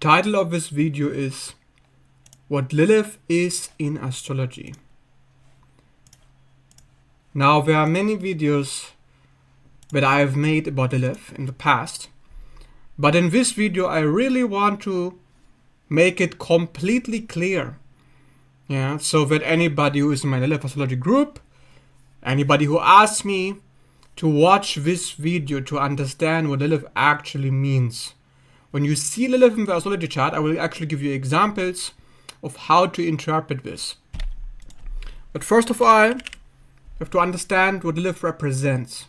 title of this video is What Lilith is in Astrology. Now, there are many videos that I have made about Lilith in the past, but in this video I really want to make it completely clear, so that anybody who is in my Lilith Astrology group, anybody who asks me to watch this video to understand what Lilith actually means. When you see Lilith in the astrology chart, I will actually give you examples of how to interpret this. But first of all, you have to understand what Lilith represents.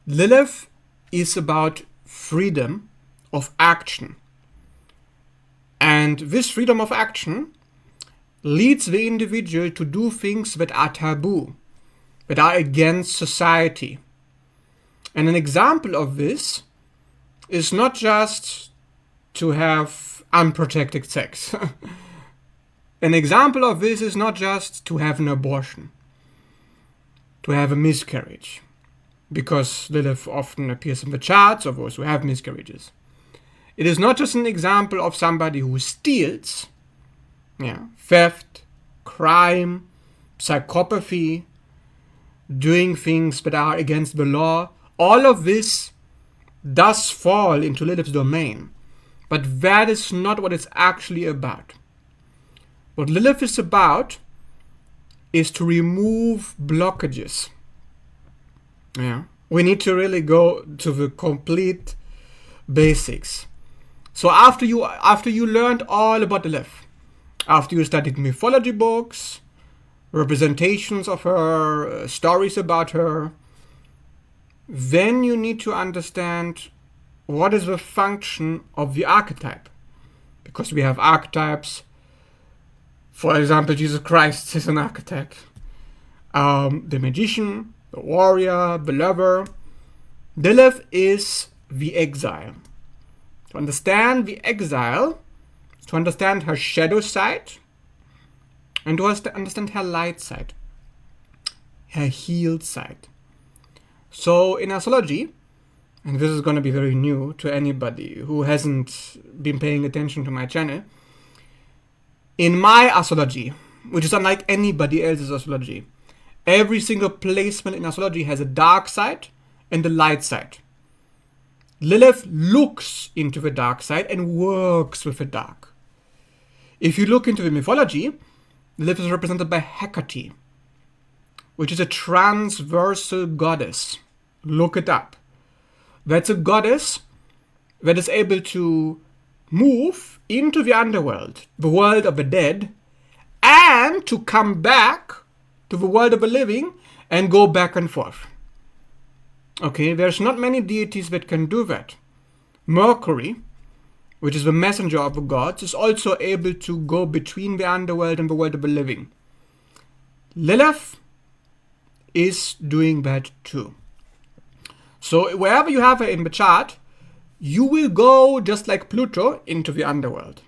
Lilith is about freedom of action. And this freedom of action leads the individual to do things that are taboo, that are against society. And an example of this is not just to have unprotected sex. An example of this is not just to have an abortion, to have a miscarriage, because Lilith often appears in the charts of those who have miscarriages. It is not just an example of somebody who steals, theft, crime, psychopathy, doing things that are against the law. All of this does fall into Lilith's domain, but that is not what it's actually about. What Lilith is about is to remove blockages. We need to really go to the complete basics. So after you learned all about Lilith, after you studied mythology books, representations of her, stories about her, then you need to understand what is the function of the archetype. Because we have archetypes. For example, Jesus Christ is an archetype. The magician, the warrior, the lover. Lilith is the exile. To understand the exile, to understand her shadow side, and to understand her light side, her healed side. So in astrology, and this is going to be very new to anybody who hasn't been paying attention to my channel, in my astrology, which is unlike anybody else's astrology, every single placement in astrology has a dark side and a light side. Lilith looks into the dark side and works with the dark. If you look into the mythology, Lilith is represented by Hecate, which is a transversal goddess. Look it up. That's a goddess that is able to move into the underworld, the world of the dead, and to come back to the world of the living and go back and forth. Okay, there's not many deities that can do that. Mercury, which is the messenger of the gods, is also able to go between the underworld and the world of the living. Lilith is doing that too. So wherever you have her in the chart, you will go, just like Pluto, into the underworld.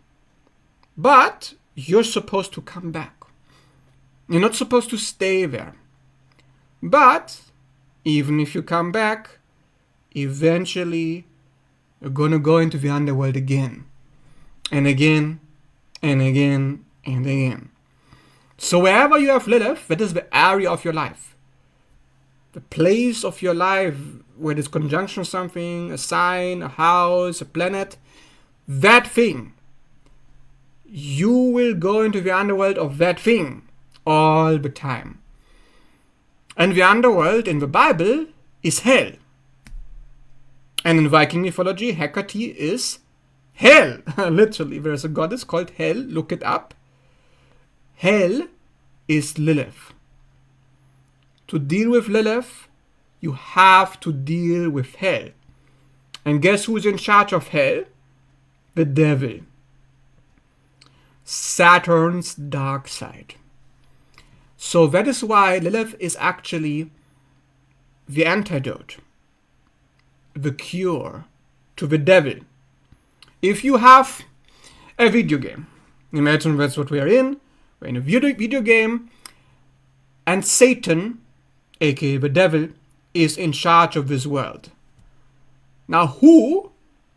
But you're supposed to come back. You're not supposed to stay there. But even if you come back, eventually you're going to go into the underworld again. And again, and again, and again. So wherever you have Lilith, that is the area of your life. The place of your life where there's conjunction something, a sign, a house, a planet, that thing. You will go into the underworld of that thing all the time. And the underworld in the Bible is hell. And in Viking mythology, Hecate is hell. Literally, there's a goddess called Hel. Look it up. Hell is Lilith. To deal with Lilith, you have to deal with hell. And guess who's in charge of hell? The devil. Saturn's dark side. So that is why Lilith is actually the antidote, the cure to the devil. If you have a video game, imagine that's what we are in. We're in a video game, and Satan, aka the devil, is in charge of this world. Now, who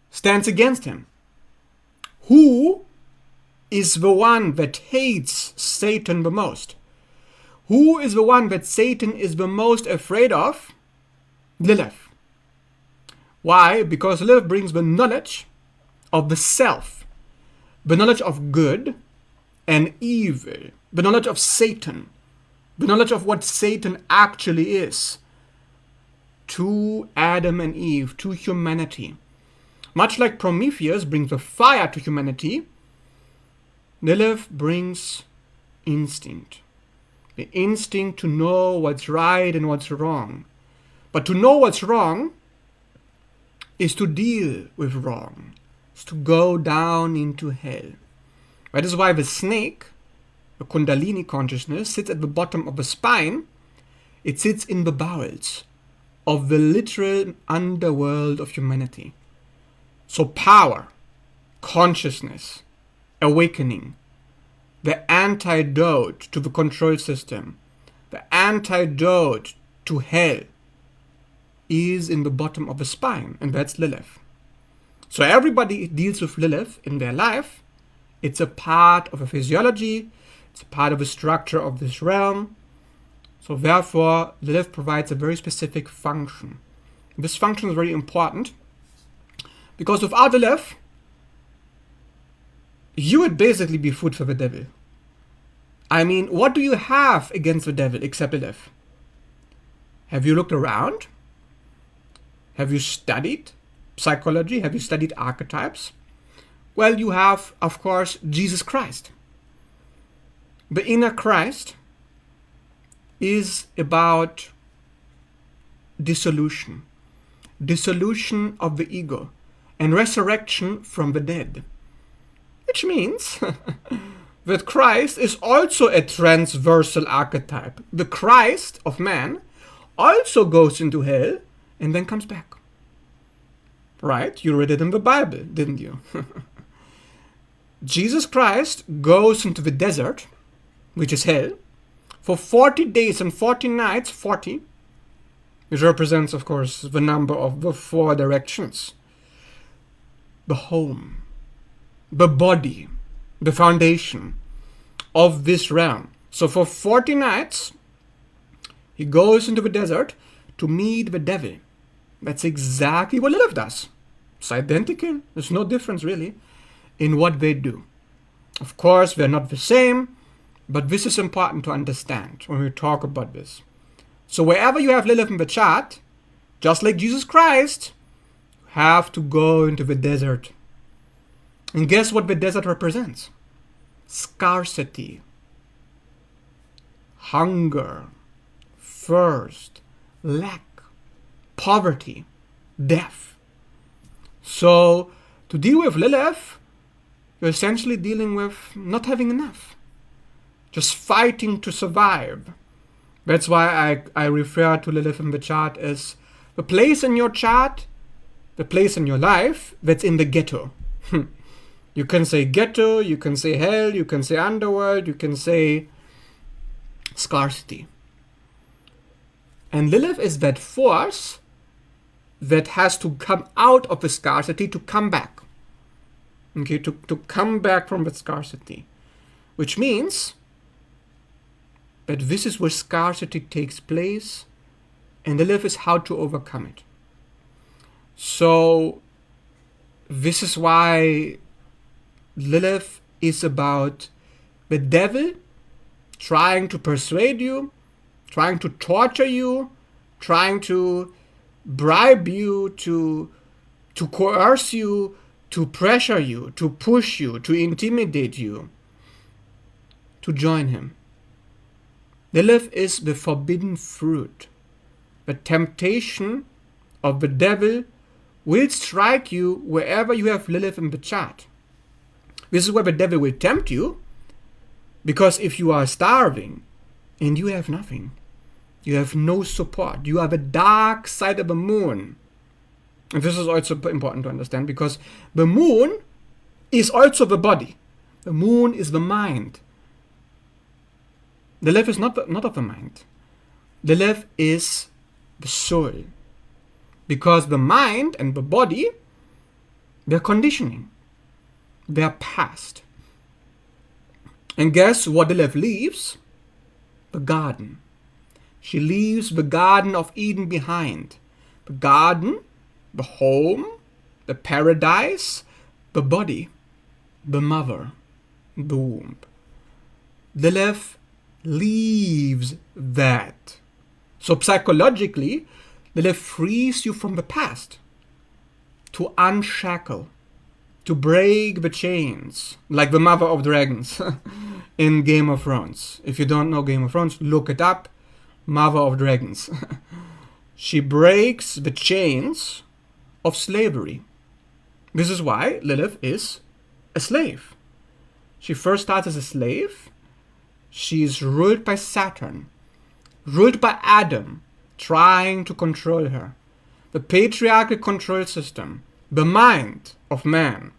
stands against him? Who is the one that hates Satan the most? Who is the one that Satan is the most afraid of? Lilith. Why? Because Lilith brings the knowledge of the self, the knowledge of good and evil, the knowledge of Satan, the knowledge of what Satan actually is, to Adam and Eve, to humanity. Much like Prometheus brings the fire to humanity, Lilith brings instinct. The instinct to know what's right and what's wrong. But to know what's wrong is to deal with wrong. It's to go down into hell. That is why the snake, the Kundalini consciousness, sits at the bottom of the spine. It sits in the bowels of the literal underworld of humanity. So power, consciousness, awakening, the antidote to the control system, the antidote to hell, is in the bottom of the spine, and that's Lilith. So everybody deals with Lilith in their life. It's a part of a physiology, it's a part of the structure of this realm. So therefore, Lilith provides a very specific function. This function is very important because without Lilith, you would basically be food for the devil. I mean, what do you have against the devil except Lilith? Have you looked around? Have you studied psychology? Have you studied archetypes? Well, you have, of course, Jesus Christ. The inner Christ is about dissolution of the ego, and resurrection from the dead. Which means that Christ is also a transversal archetype. The Christ of man also goes into hell and then comes back. Right? You read it in the Bible, didn't you? Jesus Christ goes into the desert, which is hell, for 40 days and 40 nights, 40, which represents, of course, the number of the 4 directions. The home, the body, the foundation of this realm. So for 40 nights, he goes into the desert to meet the devil. That's exactly what Lilith does. It's identical. There's no difference really in what they do. Of course, they're not the same, but this is important to understand when we talk about this. So wherever you have Lilith in the chart, just like Jesus Christ, you have to go into the desert. And guess what the desert represents? Scarcity, hunger, thirst, lack, poverty, death. So to deal with Lilith, you're essentially dealing with not having enough, just fighting to survive. That's why I refer to Lilith in the chart as the place in your chart, the place in your life that's in the ghetto. You can say ghetto, you can say hell, you can say underworld, you can say scarcity. And Lilith is that force that has to come out of the scarcity to come back. Okay, to come back from the scarcity. Which means that this is where scarcity takes place, and Lilith is how to overcome it. So this is why Lilith is about the devil trying to persuade you, trying to torture you, trying to bribe you, to coerce you, to pressure you, to push you, to intimidate you, to join him. Lilith is the forbidden fruit. The temptation of the devil will strike you wherever you have Lilith in the chart. This is where the devil will tempt you, because if you are starving and you have nothing, you have no support, you have a dark side of the moon. And this is also important to understand, because the moon is also the body. The moon is the mind. Lilith is not of the mind. Lilith is the soul. Because the mind and the body, they're conditioning. their past. And guess what Lilith leaves? The garden. She leaves the Garden of Eden behind. The garden, the home, the paradise, the body, the mother, the womb. Lilith leaves that. So psychologically, Lilith frees you from the past to unshackle, to break the chains, like the mother of dragons in Game of Thrones. If you don't know Game of Thrones, look it up. Mother of dragons. She breaks the chains of slavery. This is why Lilith is a slave. She first starts as a slave. She is ruled by Saturn, ruled by Adam, trying to control her. The patriarchal control system, the mind of man,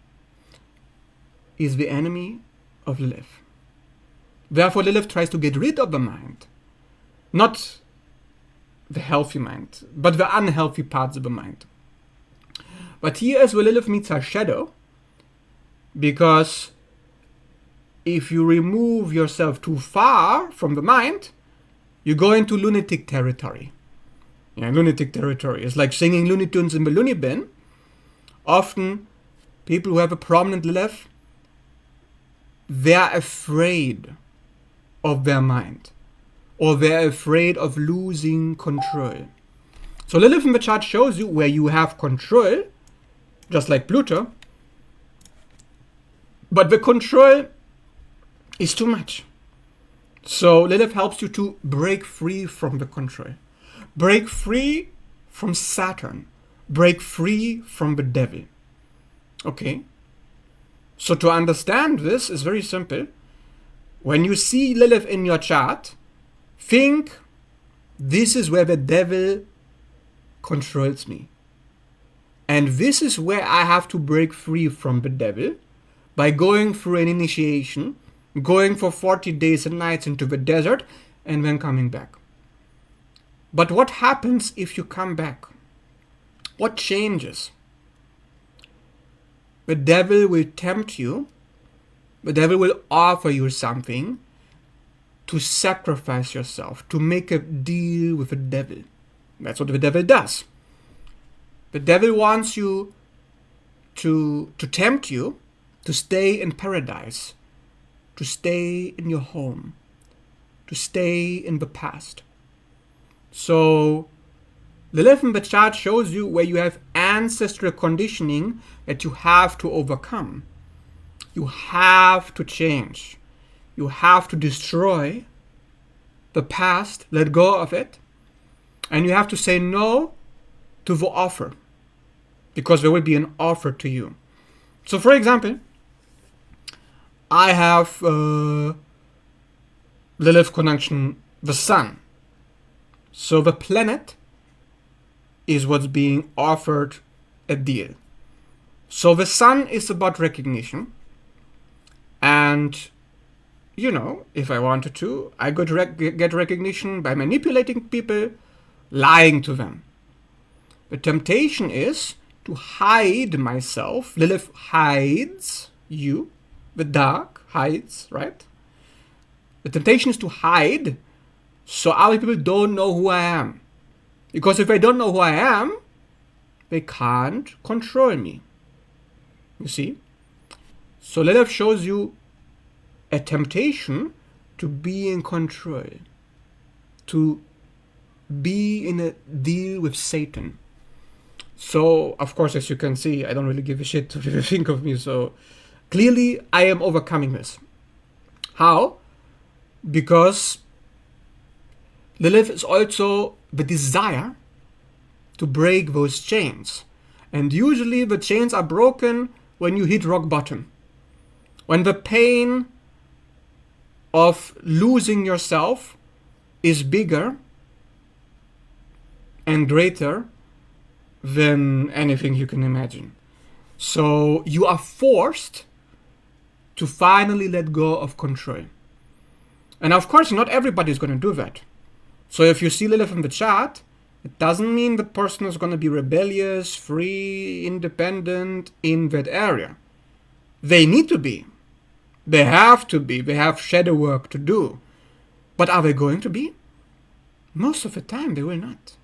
is the enemy of Lilith. Therefore, Lilith tries to get rid of the mind. Not the healthy mind, but the unhealthy parts of the mind. But here is where Lilith meets her shadow, because if you remove yourself too far from the mind, you go into lunatic territory. Yeah, lunatic territory. It's like singing Looney Tunes in the loony bin. Often, people who have a prominent Lilith, they're afraid of their mind, or they're afraid of losing control. So Lilith in the chart shows you where you have control, just like Pluto, but the control is too much. So Lilith helps you to break free from the control. Break free from Saturn. Break free from the devil. Okay? So to understand this is very simple. When you see Lilith in your chart, think, this is where the devil controls me. And this is where I have to break free from the devil by going through an initiation, going for 40 days and nights into the desert, and then coming back. But what happens if you come back? What changes? The devil will tempt you. The devil will offer you something to sacrifice yourself, to make a deal with the devil. That's what the devil does. The devil wants you to tempt you to stay in paradise, to stay in your home, to stay in the past. So Lilith in the chart shows you where you have ancestral conditioning that you have to overcome. You have to change. You have to destroy the past, let go of it, and you have to say no to the offer, because there will be an offer to you. So for example, I have Lilith conjunction the sun. So the planet is what's being offered a deal. So the sun is about recognition. And, you know, if I wanted to, I could get recognition by manipulating people, lying to them. The temptation is to hide myself. Lilith hides you. The dark hides, right? The temptation is to hide so other people don't know who I am. Because if they don't know who I am, they can't control me. You see? So Lilith shows you a temptation to be in control, to be in a deal with Satan. So, of course, as you can see, I don't really give a shit what you think of me. So, clearly, I am overcoming this. How? Because Lilith is also the desire to break those chains. And usually the chains are broken when you hit rock bottom. When the pain of losing yourself is bigger and greater than anything you can imagine. So you are forced to finally let go of control. And of course, not everybody is going to do that. So if you see Lilith in the chart, it doesn't mean the person is going to be rebellious, free, independent in that area. They need to be. They have to be. They have shadow work to do. But are they going to be? Most of the time, they will not.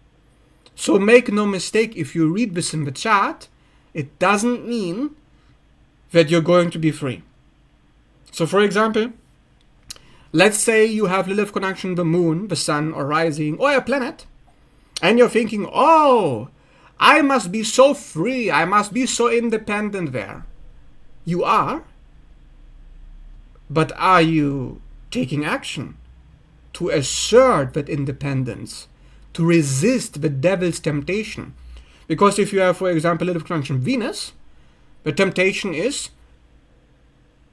So make no mistake, if you read this in the chart, it doesn't mean that you're going to be free. So for example, let's say you have Lilith conjunction the moon, the sun, or rising, or a planet, and you're thinking, oh, I must be so free, I must be so independent there. You are, but are you taking action to assert that independence, to resist the devil's temptation? Because if you have, for example, Lilith conjunction Venus, the temptation is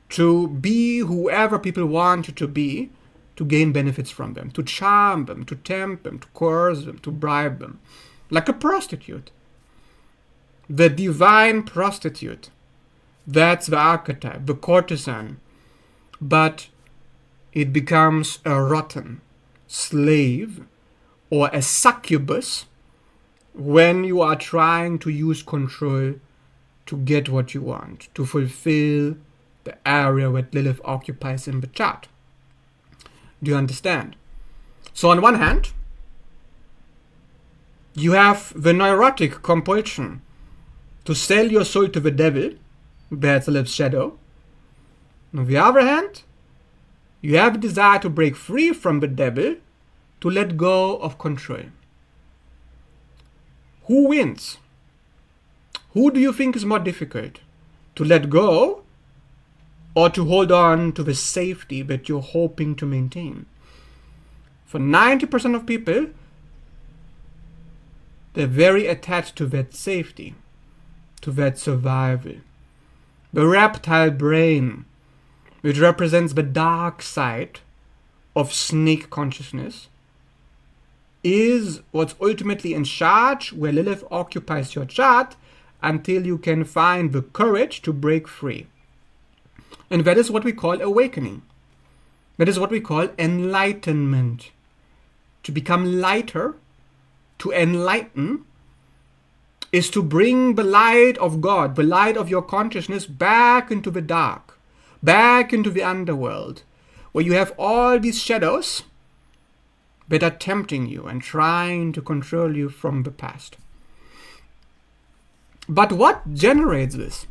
to be whoever people want you to be, to gain benefits from them, to charm them, to tempt them, to coerce them, to bribe them, like a prostitute. The divine prostitute, that's the archetype, the courtesan. But it becomes a rotten slave or a succubus when you are trying to use control to get what you want, to fulfill the area that Lilith occupies in the chart. Do you understand? So on one hand, you have the neurotic compulsion to sell your soul to the devil, that's Lilith's shadow. On the other hand, you have a desire to break free from the devil, to let go of control. Who wins? Who do you think is more difficult? To let go or to hold on to the safety that you're hoping to maintain? For 90% of people, they're very attached to that safety, to that survival. The reptile brain, which represents the dark side of snake consciousness, is what's ultimately in charge, where Lilith occupies your chart, until you can find the courage to break free. And that is what we call awakening. That is what we call enlightenment. To become lighter, to enlighten, is to bring the light of God, the light of your consciousness, back into the dark, back into the underworld, where you have all these shadows that are tempting you and trying to control you from the past. But what generates this?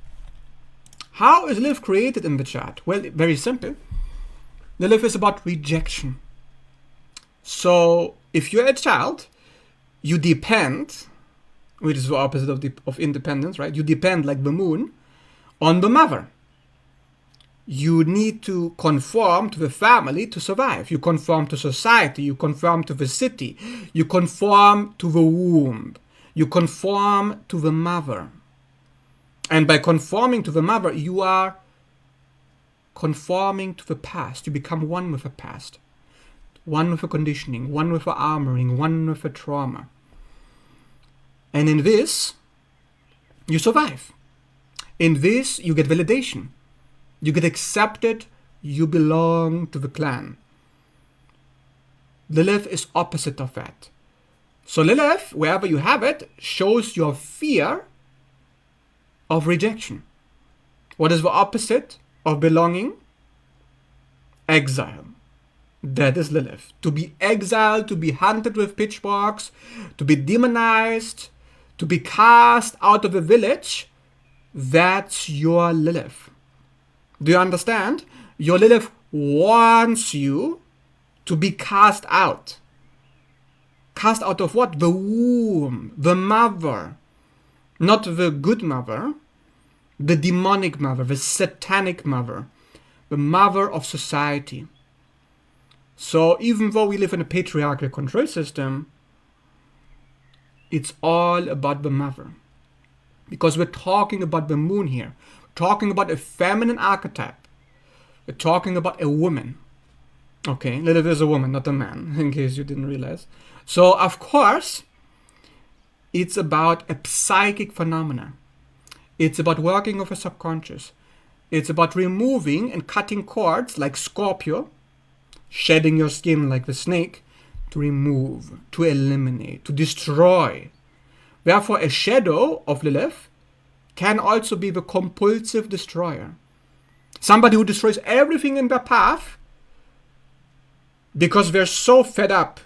How is Lilith created in the chart? Well, very simple. Lilith is about rejection. So if you're a child, you depend, which is the opposite of independence, right? You depend, like the moon, on the mother. You need to conform to the family to survive. You conform to society. You conform to the city. You conform to the womb. You conform to the mother. And by conforming to the mother, you are conforming to the past. You become one with the past. One with the conditioning, one with the armoring, one with the trauma. And in this, you survive. In this, you get validation. You get accepted. You belong to the clan. Lilith is opposite of that. So Lilith, wherever you have it, shows your fear of rejection. What is the opposite of belonging? Exile. That is Lilith. To be exiled, to be hunted with pitchforks, to be demonized, to be cast out of a village, that's your Lilith. Do you understand? Your Lilith wants you to be cast out. Cast out of what? The womb, the mother. Not the good mother, the demonic mother, the satanic mother, the mother of society. So even though we live in a patriarchal control system, it's all about the mother. Because we're talking about the moon here. We're talking about a feminine archetype. We're talking about a woman. Okay, Lilith is a woman, not a man, in case you didn't realize. So, of course, it's about a psychic phenomena. It's about working with a subconscious. It's about removing and cutting cords like Scorpio, shedding your skin like the snake, to remove, to eliminate, to destroy. Therefore, a shadow of Lilith can also be the compulsive destroyer. Somebody who destroys everything in their path because they're so fed up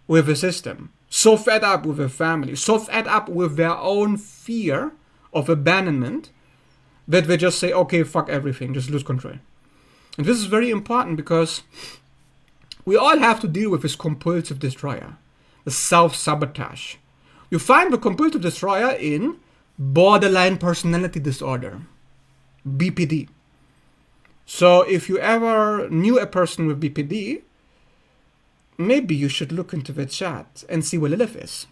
with the system, so fed up with their family, so fed up with their own fear of abandonment that they just say, okay, fuck everything, just lose control. And this is very important because we all have to deal with this compulsive destroyer, the self-sabotage. You find the compulsive destroyer in borderline personality disorder, BPD. So if you ever knew a person with BPD, maybe you should look into the chat and see where Lilith is.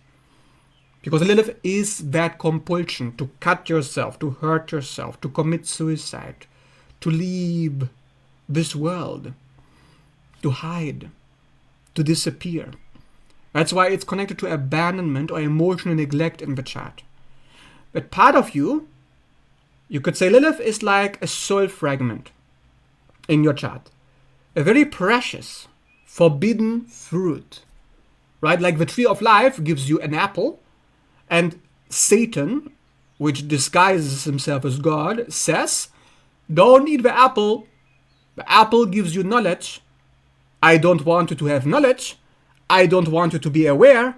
Because Lilith is that compulsion to cut yourself, to hurt yourself, to commit suicide, to leave this world, to hide, to disappear. That's why it's connected to abandonment or emotional neglect in the chat. But part of you could say Lilith is like a soul fragment in your chart. A very precious, forbidden fruit, right? Like the tree of life gives you an apple, and Satan, which disguises himself as God, says, don't eat the apple. The apple gives you knowledge. I don't want you to have knowledge. I don't want you to be aware.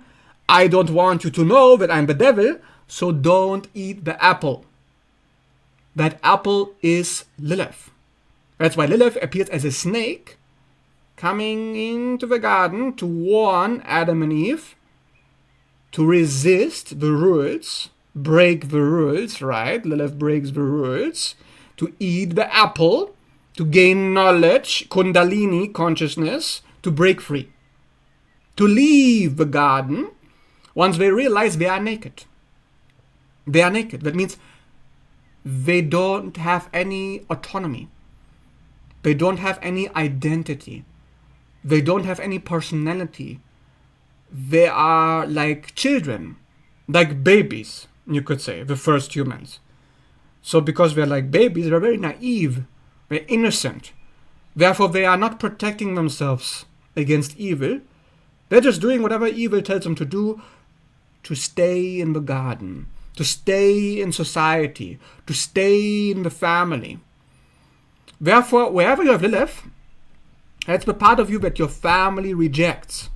I don't want you to know that I'm the devil, so don't eat the apple. That apple is Lilith. That's why Lilith appears as a snake coming into the garden to warn Adam and Eve to resist the rules, break the rules, right? Lilith breaks the rules, to eat the apple, to gain knowledge, Kundalini consciousness, to break free, to leave the garden once they realize they are naked. They are naked. That means they don't have any autonomy. They don't have any identity. They don't have any personality. They are like children, like babies, you could say, the first humans. So because they're like babies, they're very naive, they're innocent. Therefore, they are not protecting themselves against evil. They're just doing whatever evil tells them to do to stay in the garden, to stay in society, to stay in the family. Therefore, wherever you have Lilith, that's the part of you that your family rejects.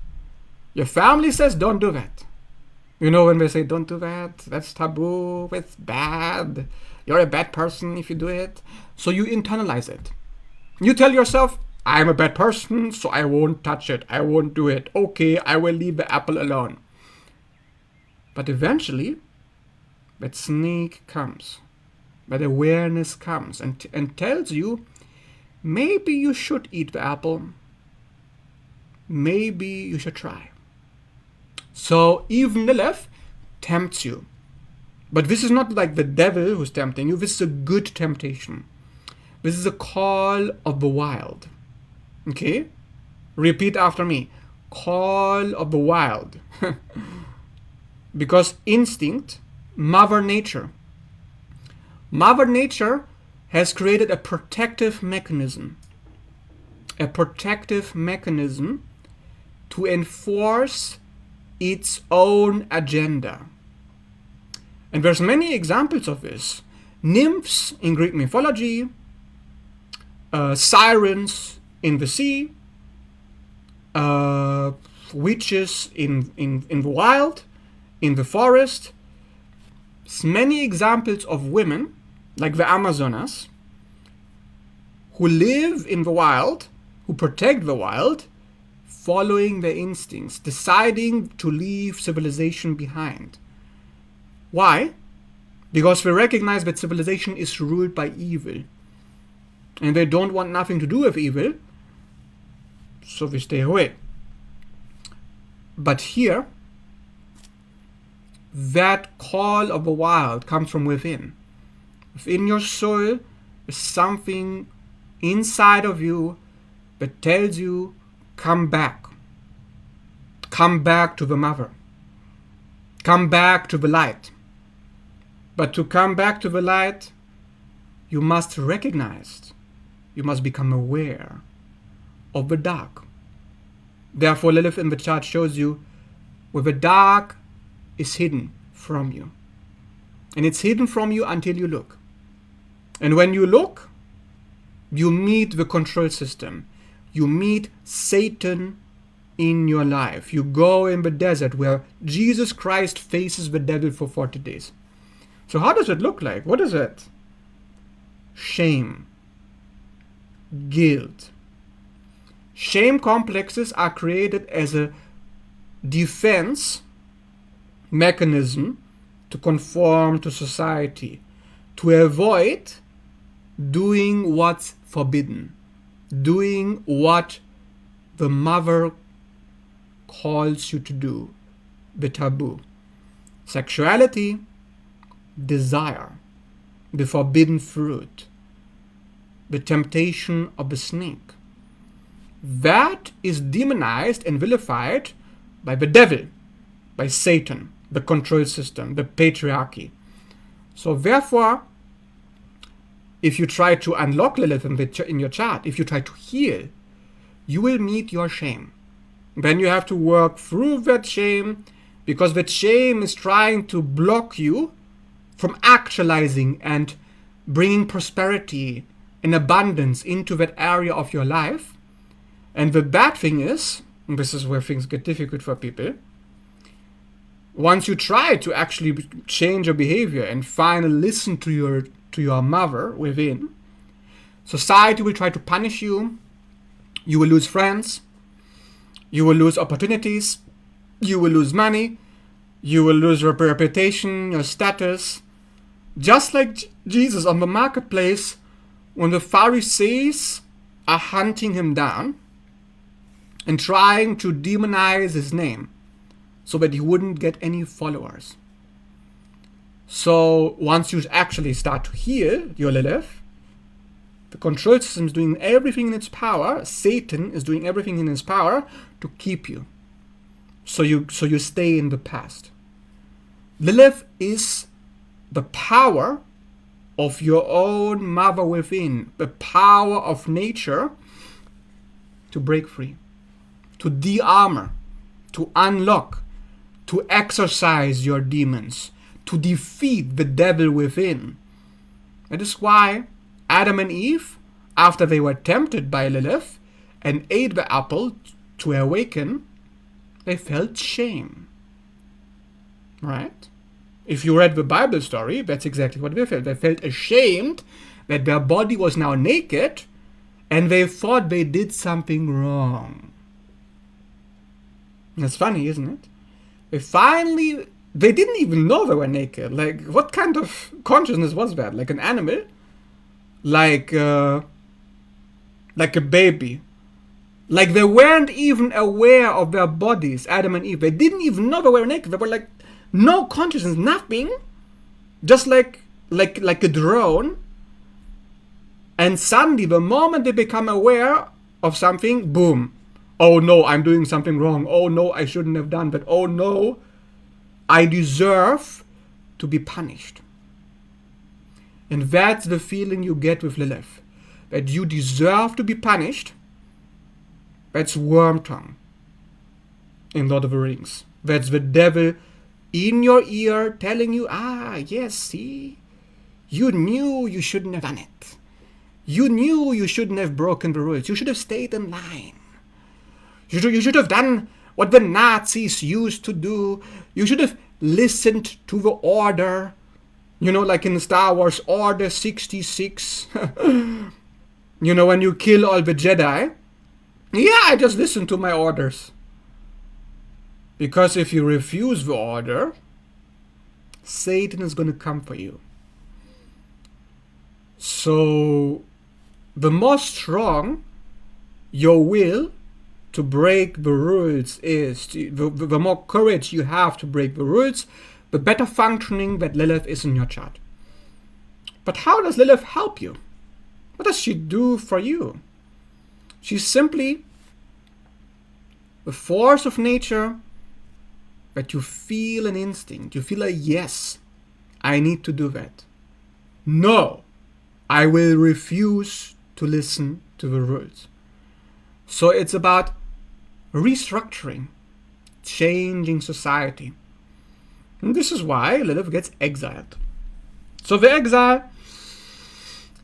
Your family says, don't do that. You know when they say, don't do that, that's taboo, it's bad, you're a bad person if you do it. So you internalize it. You tell yourself, I'm a bad person, so I won't touch it, I won't do it. Okay, I will leave the apple alone. But eventually, that snake comes, that awareness comes and tells you, maybe you should eat the apple. Maybe you should try. So even Lilith tempts you. But this is not like the devil who's tempting you. This is a good temptation. This is a call of the wild. Okay? Repeat after me. Call of the wild. Because instinct, Mother Nature has created a protective mechanism. A protective mechanism to enforce its own agenda. And there's many examples of this. Nymphs in Greek mythology, sirens in the sea, witches in the wild, in the forest. Many examples of women, like the Amazonas, who live in the wild, who protect the wild, following their instincts, deciding to leave civilization behind. Why? Because they recognize that civilization is ruled by evil. And they don't want nothing to do with evil, so they stay away. But here, that call of the wild comes from within. Within your soul is something inside of you that tells you, come back. Come back to the mother. Come back to the light. But to come back to the light, you must recognize, you must become aware of the dark. Therefore, Lilith in the chart shows you where the dark is hidden from you. And it's hidden from you until you look. And when you look, You meet the control system. You meet Satan in your life. You go in the desert where Jesus Christ faces the devil for 40 days. So how does it look like? What is it? Shame. Guilt. Shame complexes are created as a defense mechanism to conform to society, to avoid doing what's forbidden, doing what the mother calls you to do, the taboo. Sexuality, desire, the forbidden fruit, the temptation of the snake. That is demonized and vilified by the devil, by Satan, the control system, the patriarchy. So therefore, if you try to unlock Lilith in your chart, if you try to heal, you will meet your shame. Then you have to work through that shame, because that shame is trying to block you from actualizing and bringing prosperity and abundance into that area of your life. And the bad thing is, and this is where things get difficult for people, once you try to actually change your behavior and finally listen to your mother within, society will try to punish you. You will lose friends. You will lose opportunities. You will lose money. You will lose your reputation, your status. Just like Jesus on the marketplace, when the Pharisees are hunting him down and trying to demonize his name so that he wouldn't get any followers. So once you actually start to heal your Lilith, the control system is doing everything in its power, Satan is doing everything in his power to keep you. So you stay in the past. Lilith is the power of your own mother within, the power of nature to break free, to de-armor, to unlock, to exorcise your demons, to defeat the devil within. That is why Adam and Eve, after they were tempted by Lilith and ate the apple to awaken, they felt shame. Right? If you read the Bible story, that's exactly what they felt. They felt ashamed that their body was now naked, and they thought they did something wrong. That's funny, isn't it? They didn't even know they were naked. Like, what kind of consciousness was that? Like an animal? Like a baby? Like they weren't even aware of their bodies, Adam and Eve. They didn't even know they were naked. They were like, no consciousness, nothing. Just like a drone. And suddenly, the moment they become aware of something, boom. Oh no, I'm doing something wrong. Oh no, I shouldn't have done that. Oh no, I deserve to be punished. And that's the feeling you get with Lilith. That you deserve to be punished. That's worm tongue in Lord of the Rings. That's the devil in your ear telling you, yes, see? You knew you shouldn't have done it. You knew you shouldn't have broken the rules. You should have stayed in line. You should have done what the Nazis used to do. You should have listened to the order. You know, like in Star Wars, Order 66. You know, when you kill all the Jedi. Yeah, I just listened to my orders. Because if you refuse the order, Satan is going to come for you. So, the more strong your will to break the rules is, the more courage you have to break the rules, the better functioning that Lilith is in your chart. But how does Lilith help you? What does she do for you? She's simply the force of nature that you feel an instinct. You feel like, yes, I need to do that. No, I will refuse to listen to the rules. So it's about restructuring, changing society. And this is why Lilith gets exiled. So the exile,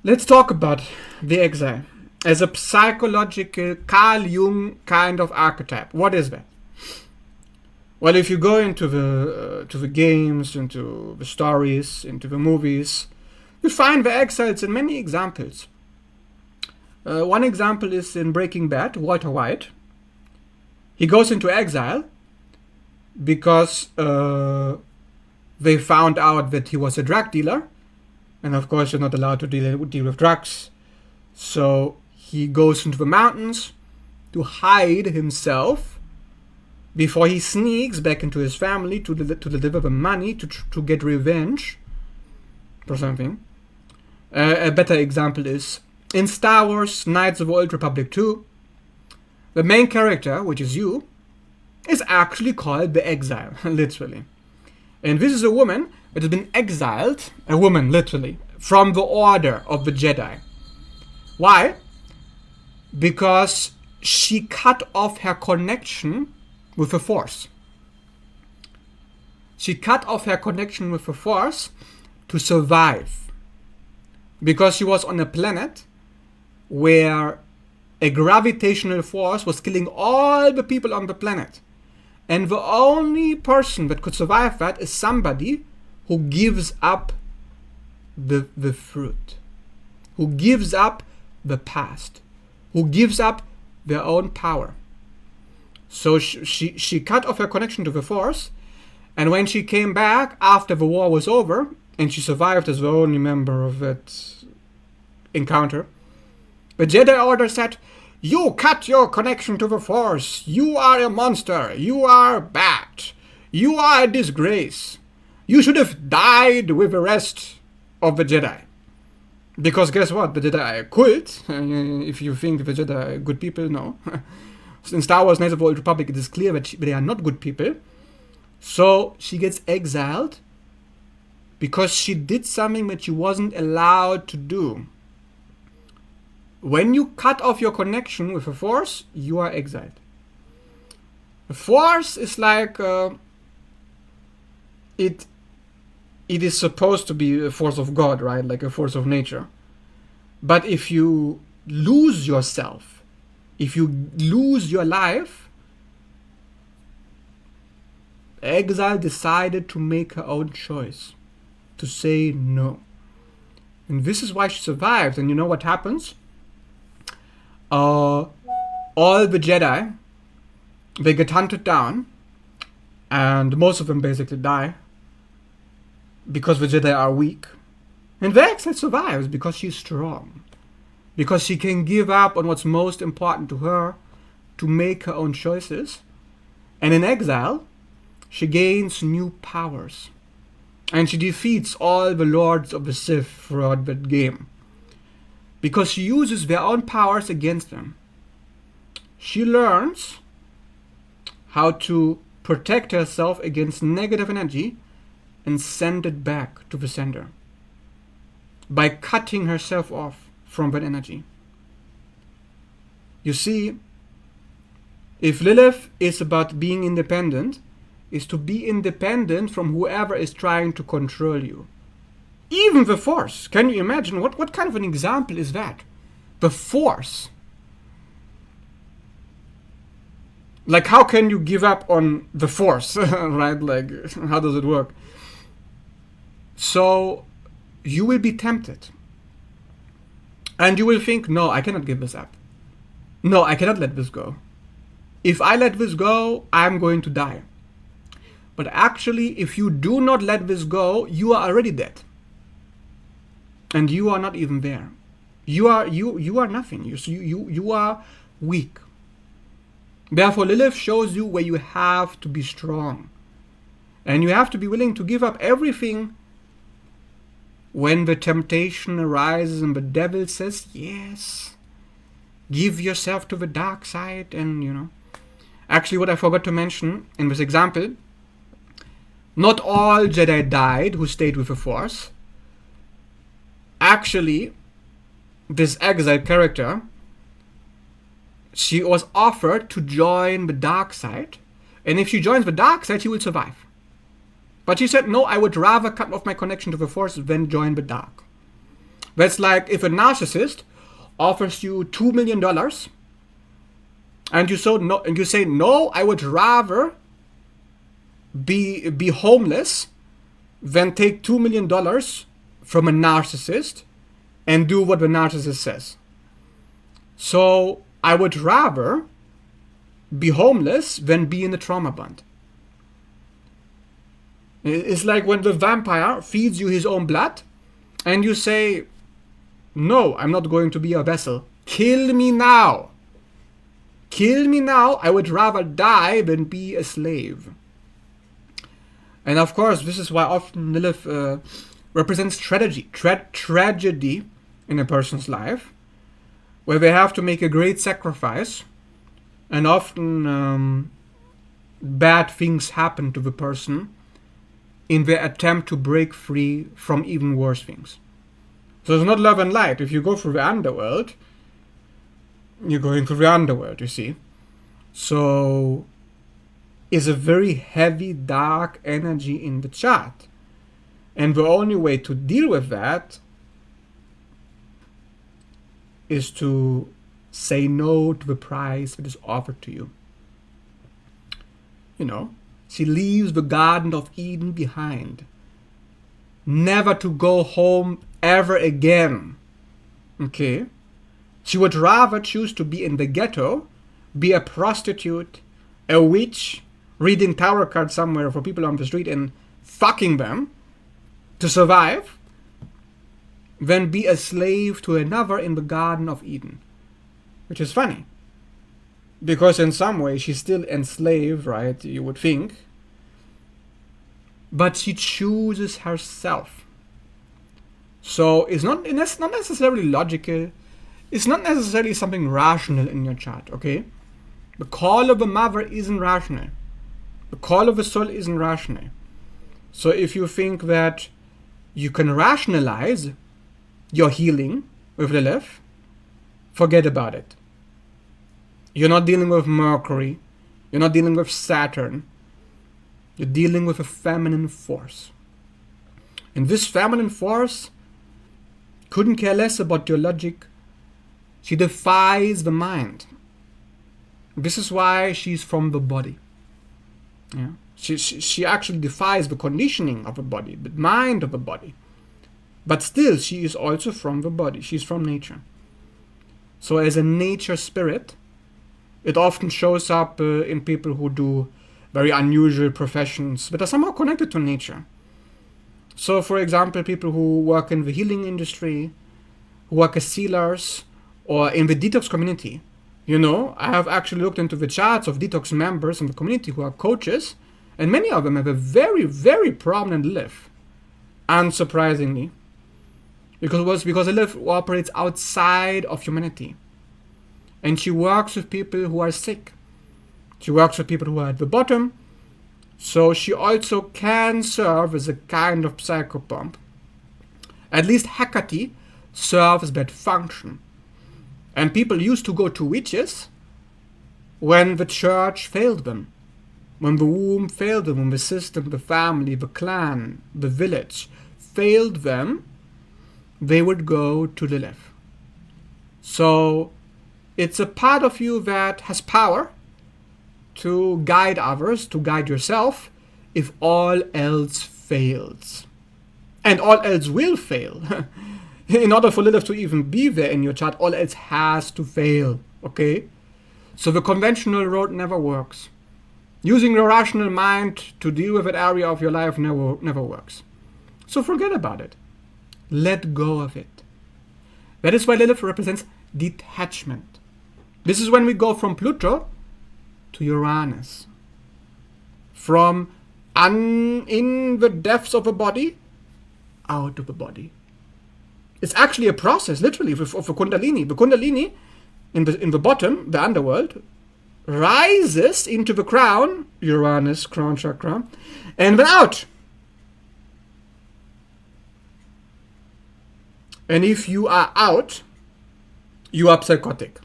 Let's talk about the exile as a psychological Carl Jung kind of archetype. What is that? Well, if you go into the games, into the stories, into the movies, you find the exiles in many examples. One example is in Breaking Bad, Walter White. He goes into exile because they found out that he was a drug dealer. And of course, you're not allowed to deal with drugs. So he goes into the mountains to hide himself before he sneaks back into his family to deliver the money to get revenge for something. A better example is in Star Wars Knights of the Old Republic 2, the main character, which is you, is actually called the Exile, literally. And this is a woman that has been exiled, a woman literally, from the order of the Jedi. Why? Because she cut off her connection with the Force. She cut off her connection with the Force to survive. Because she was on a planet where a gravitational force was killing all the people on the planet. And the only person that could survive that is somebody who gives up the fruit, who gives up the past, who gives up their own power. So she cut off her connection to the Force, and when she came back after the war was over, and she survived as the only member of that encounter, the Jedi Order said, "You cut your connection to the Force. You are a monster. You are bad. You are a disgrace. You should have died with the rest of the Jedi." Because guess what? The Jedi are a cult. If you think the Jedi are good people, no. In Star Wars Knights of the Old Republic, it is clear that they are not good people. So she gets exiled because she did something that she wasn't allowed to do. When you cut off your connection with the Force, you are exiled. The Force is like it is supposed to be a force of God, right? Like a force of nature. But if you lose yourself, if you lose your life, exile decided to make her own choice, to say no. And this is why she survived. And you know what happens? All the Jedi, they get hunted down, and most of them basically die because the Jedi are weak. And the exile survives because she's strong, because she can give up on what's most important to her to make her own choices. And in exile, she gains new powers, and she defeats all the Lords of the Sith throughout that game, because she uses their own powers against them. She learns how to protect herself against negative energy and send it back to the sender by cutting herself off from that energy. You see, if Lilith is about being independent, is to be independent from whoever is trying to control you. Even the Force. Can you imagine? What kind of an example is that? The Force. Like, how can you give up on the Force? Right? Like, how does it work? So, you will be tempted. And you will think, no, I cannot give this up. No, I cannot let this go. If I let this go, I'm going to die. But actually, if you do not let this go, you are already dead. And you are not even there. You are nothing. You are weak. Therefore, Lilith shows you where you have to be strong. And you have to be willing to give up everything when the temptation arises and the devil says, yes, give yourself to the dark side. And, Actually, what I forgot to mention in this example, not all Jedi died who stayed with the Force. Actually, this exiled character, she was offered to join the dark side, and if she joins the dark side, she will survive. But she said, no, I would rather cut off my connection to the Force than join the dark. That's like if a narcissist offers you $2 million and you say no, I would rather be homeless than take $2 million from a narcissist and do what the narcissist says. So I would rather be homeless than be in a trauma bond. It's like when the vampire feeds you his own blood and you say, no, I'm not going to be a vessel. Kill me now. Kill me now. I would rather die than be a slave. And of course, this is why often Lilith represents tragedy in a person's life, where they have to make a great sacrifice, and often bad things happen to the person in their attempt to break free from even worse things. So it's not love and light. If you go through the underworld, you're going through the underworld, you see. So it's a very heavy, dark energy in the chart. And the only way to deal with that is to say no to the prize that is offered to you. You know, she leaves the Garden of Eden behind, never to go home ever again. Okay? She would rather choose to be in the ghetto, be a prostitute, a witch, reading tarot cards somewhere for people on the street and fucking them to survive, than be a slave to another in the Garden of Eden. Which is funny, because in some way she's still enslaved, right, you would think, but she chooses herself. So it's not necessarily logical, it's not necessarily something rational in your chart, okay? The call of the mother isn't rational. The call of the soul isn't rational. So if you think that you can rationalize your healing with Lilith, forget about it. You're not dealing with Mercury. You're not dealing with Saturn. You're dealing with a feminine force. And this feminine force couldn't care less about your logic. She defies the mind. This is why she's from the body. Yeah? She actually defies the conditioning of the body, the mind of the body. But still, she is also from the body. She's from nature. So as a nature spirit, it often shows up in people who do very unusual professions, but are somehow connected to nature. So, for example, people who work in the healing industry, who work as healers, or in the detox community. You know, I have actually looked into the charts of detox members in the community who are coaches, and many of them have a very, very prominent Lilith. Unsurprisingly. Because Lilith operates outside of humanity. And she works with people who are sick. She works with people who are at the bottom. So she also can serve as a kind of psychopomp. At least Hecate serves that function. And people used to go to witches when the church failed them. When the womb failed them, when the system, the family, the clan, the village failed them, they would go to Lilith. So it's a part of you that has power to guide others, to guide yourself, if all else fails. And all else will fail. In order for Lilith to even be there in your chart, all else has to fail, okay? So the conventional road never works. Using your rational mind to deal with that area of your life never works. So forget about it. Let go of it. That is why Lilith represents detachment. This is when we go from Pluto to Uranus. From in the depths of a body, out of the body. It's actually a process, literally, of a Kundalini. The Kundalini, in the bottom, the underworld, rises into the crown, Uranus, crown chakra, and then out. And if you are out, you are psychotic.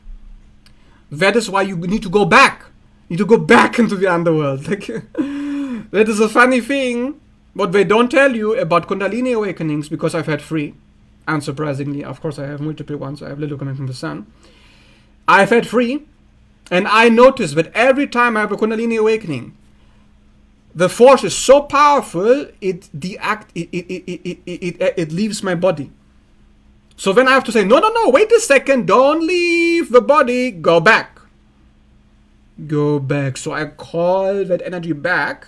That is why you need to go back. You need to go back into the underworld. Like, that is a funny thing. What they don't tell you about Kundalini awakenings, because I've had 3. unsurprisingly. Of course, I have multiple ones. I have Lilith coming from the sun. I've had 3, and I noticed that every time I have a Kundalini awakening, the force is so powerful, it leaves my body. So then I have to say, no, wait a second, don't leave the body, go back. Go back. So I call that energy back,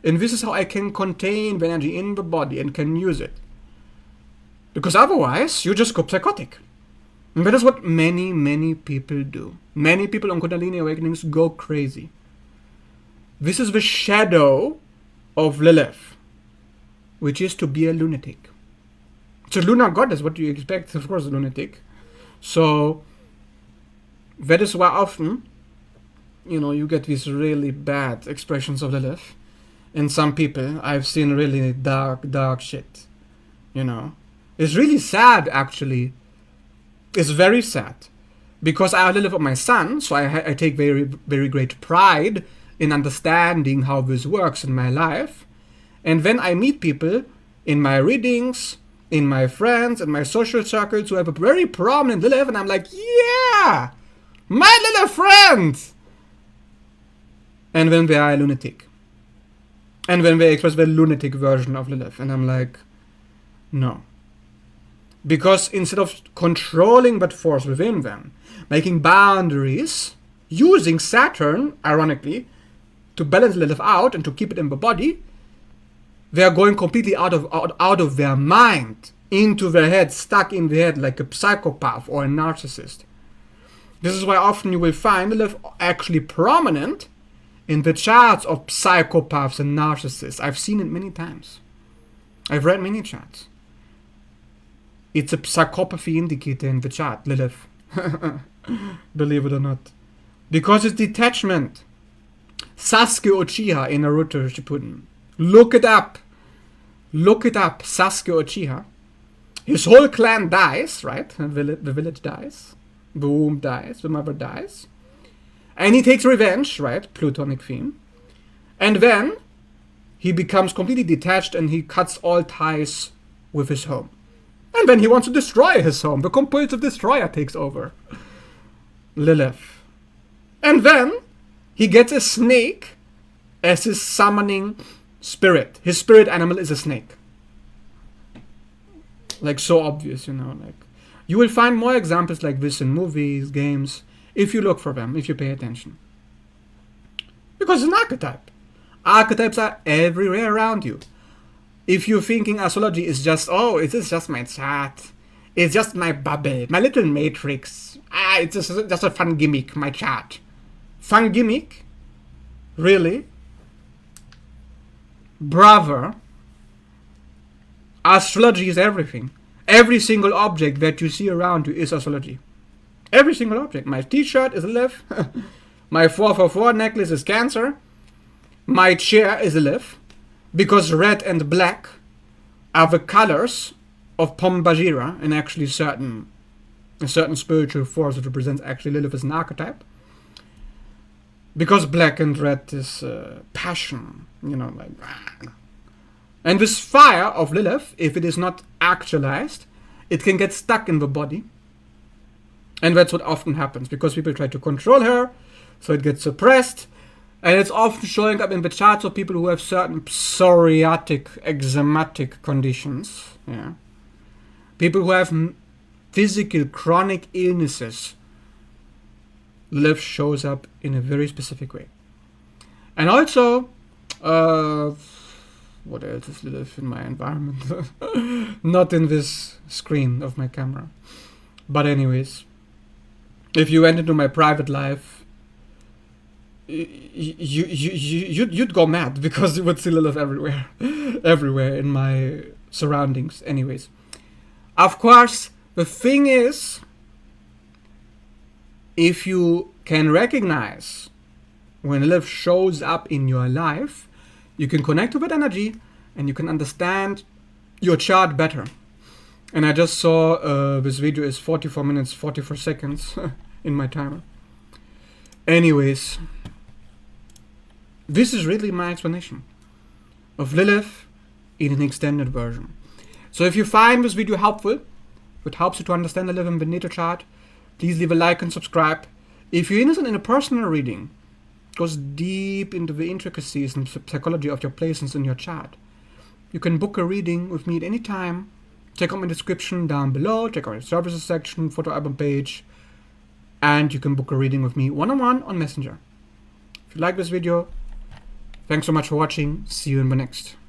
and this is how I can contain the energy in the body and can use it. Because otherwise, you just go psychotic. And that is what many people do. Many people on Kundalini awakenings go crazy. This is the shadow of Lilith, which is to be a lunatic. It's a lunar goddess, what do you expect? Of course, a lunatic. So, that is why often, you get these really bad expressions of Lilith. In some people, I've seen really dark shit. It's really sad, actually. It's very sad. Because I have Lilith of my son, so I take very, very great pride in understanding how this works in my life. And when I meet people in my readings, in my friends, and my social circles who have a very prominent Lilith, and I'm like, yeah, my little friend. And then they are a lunatic. And then they express the lunatic version of Lilith, and I'm like, no. Because instead of controlling that force within them, making boundaries, using Saturn, ironically, to balance Lilith out and to keep it in the body, they are going completely out of their mind, into their head, stuck in their head like a psychopath or a narcissist. This is why often you will find Lilith actually prominent in the charts of psychopaths and narcissists. I've seen it many times. I've read many charts. It's a psychopathy indicator in the chart, Lilith. Believe it or not. Because it's detachment. Sasuke Uchiha in Naruto Shippuden. Look it up. Look it up. Sasuke Uchiha. His whole clan dies, right? The village dies. The womb dies. The mother dies. And he takes revenge, right? Plutonic theme. And then he becomes completely detached and he cuts all ties with his home. And then he wants to destroy his home. The compulsive destroyer takes over. Lilith. And then he gets a snake as his summoning spirit. His spirit animal is a snake. Like, so obvious, like. You will find more examples like this in movies, games, if you look for them, if you pay attention. Because it's an archetype. Archetypes are everywhere around you. If you're thinking astrology is just, it is just my chart. It's just my bubble, my little matrix. It's just a fun gimmick, my chart. Fun gimmick? Really? Brother. Astrology is everything. Every single object that you see around you is astrology. Every single object. My t-shirt is Lilith. My 444 necklace is Cancer. My chair is Lilith. Because red and black are the colors of Pombajira, and actually a certain spiritual force that represents actually Lilith as an archetype. Because black and red is passion, like. And this fire of Lilith, if it is not actualized, it can get stuck in the body. And that's what often happens, because people try to control her, so it gets suppressed. And it's often showing up in the charts of people who have certain psoriatic, eczematic conditions. Yeah. People who have physical, chronic illnesses. Lilith shows up in a very specific way. And also, what else is Lilith in my environment? Not in this screen of my camera. But anyways, if you went into my private life, you'd go mad, because you would see Lilith everywhere in my surroundings. Anyways, of course, the thing is, if you can recognize when Lilith shows up in your life, you can connect with that energy and you can understand your chart better. And I just saw this video is 44 minutes 44 seconds in my timer. Anyways, this is really my explanation of Lilith in an extended version. So if you find this video helpful, It helps you to understand a little bit natal chart. Please leave a like and subscribe. If you're interested in a personal reading, goes deep into the intricacies and psychology of your placements in your chart, you can book a reading with me at any time. Check out my description down below, check out the services section, photo album page, and you can book a reading with me one-on-one on Messenger. If you like this video, thanks so much for watching. See you in the next.